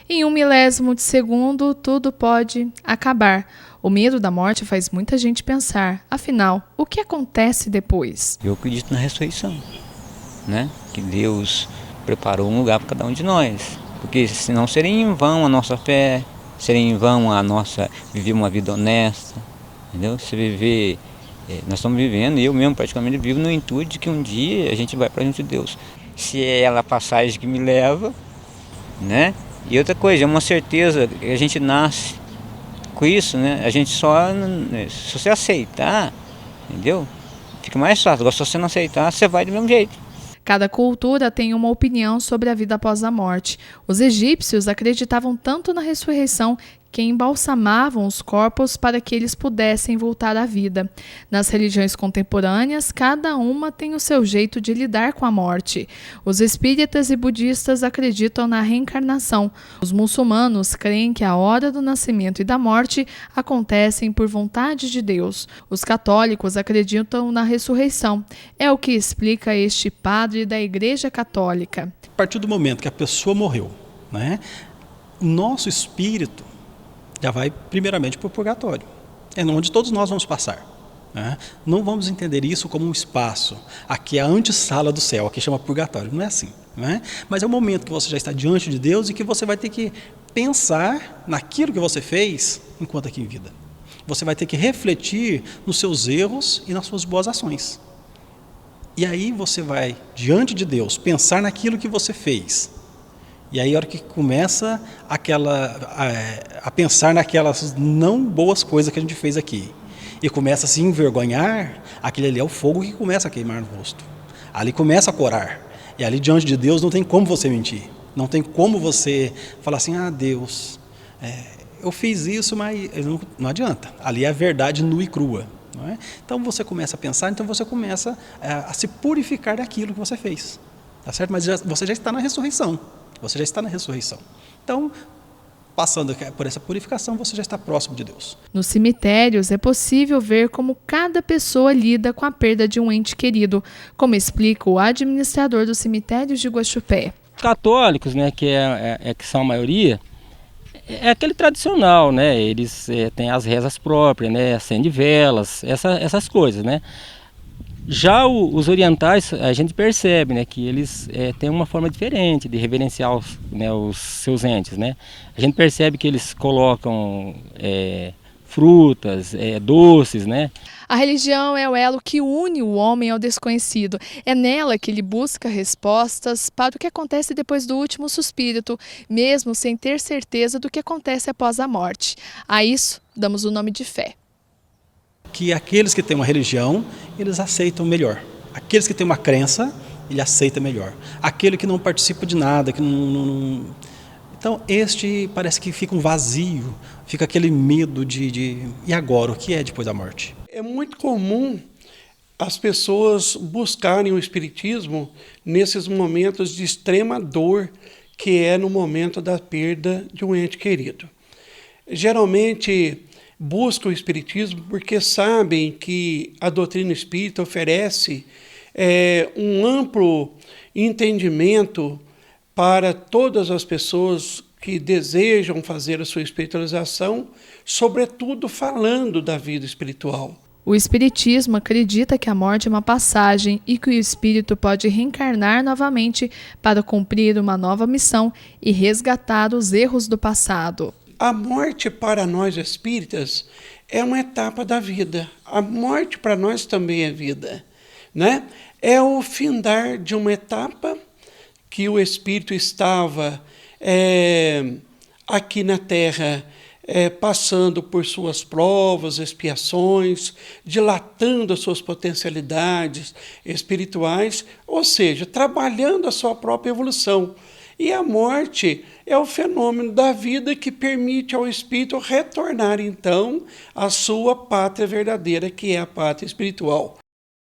Em um milésimo de segundo, tudo pode acabar. O medo da morte faz muita gente pensar, afinal, o que acontece depois? Eu acredito na ressurreição, né? Que Deus preparou um lugar para cada um de nós, porque senão seria em vão a nossa fé, seria em vão a nossa viver uma vida honesta, entendeu? Se viver, nós estamos vivendo, eu mesmo praticamente vivo no intuito de que um dia a gente vai para junto de Deus. Se é ela a passagem que me leva, né? E outra coisa, é uma certeza, a gente nasce com isso, né? A gente só, se você aceitar, entendeu? Fica mais fácil. Agora, se você não aceitar, você vai do mesmo jeito. Cada cultura tem uma opinião sobre a vida após a morte. Os egípcios acreditavam tanto na ressurreição que embalsamavam os corpos para que eles pudessem voltar à vida. Nas religiões contemporâneas, cada uma tem o seu jeito de lidar com a morte. Os espíritas e budistas acreditam na reencarnação. Os muçulmanos creem que a hora do nascimento e da morte acontecem por vontade de Deus. Os católicos acreditam na ressurreição. É o que explica este padre da Igreja Católica. A partir do momento que a pessoa morreu, né, o nosso espírito já vai primeiramente para o purgatório. É onde todos nós vamos passar. Né? Não vamos entender isso como um espaço. Aqui é a antessala do céu, aqui chama purgatório. Não é assim. Né? Mas é o momento que você já está diante de Deus e que você vai ter que pensar naquilo que você fez enquanto aqui em vida. Você vai ter que refletir nos seus erros e nas suas boas ações. E aí você vai, diante de Deus, pensar naquilo que você fez. E aí a hora que começa a pensar naquelas não boas coisas que a gente fez aqui, e começa a se envergonhar, aquele ali é o fogo que começa a queimar no rosto. Ali começa a corar. E ali diante de Deus não tem como você mentir. Não tem como você falar assim, Deus, eu fiz isso, mas não adianta. Ali é a verdade nua e crua. Não é? Então você começa a pensar, então você começa a se purificar daquilo que você fez. Tá certo? Mas você já está na ressurreição. Você já está na ressurreição. Então, passando por essa purificação, você já está próximo de Deus. Nos cemitérios é possível ver como cada pessoa lida com a perda de um ente querido, como explica o administrador dos cemitérios de Guaxupé. Católicos, né, que são a maioria, é aquele tradicional, né? Eles têm as rezas próprias, né? Acende velas, essas coisas, né? Já os orientais, a gente percebe, né, que eles têm uma forma diferente de reverenciar os seus entes, né? A gente percebe que eles colocam frutas, doces, né? A religião é o elo que une o homem ao desconhecido. É nela que ele busca respostas para o que acontece depois do último suspiro, mesmo sem ter certeza do que acontece após a morte. A isso damos o nome de fé. Que aqueles que têm uma religião, eles aceitam melhor. Aqueles que têm uma crença, ele aceita melhor. Aquele que não participa de nada, que não... Então, este parece que fica um vazio, fica aquele medo de... E agora, o que é depois da morte? É muito comum as pessoas buscarem o espiritismo nesses momentos de extrema dor, que é no momento da perda de um ente querido. Geralmente buscam o espiritismo porque sabem que a doutrina espírita oferece um amplo entendimento para todas as pessoas que desejam fazer a sua espiritualização, sobretudo falando da vida espiritual. O espiritismo acredita que a morte é uma passagem e que o espírito pode reencarnar novamente para cumprir uma nova missão e resgatar os erros do passado. A morte para nós espíritas é uma etapa da vida. A morte para nós também é vida, né? É o findar de uma etapa que o espírito estava aqui na Terra, passando por suas provas, expiações, dilatando as suas potencialidades espirituais, ou seja, trabalhando a sua própria evolução. E a morte é o fenômeno da vida que permite ao espírito retornar, então, à sua pátria verdadeira, que é a pátria espiritual.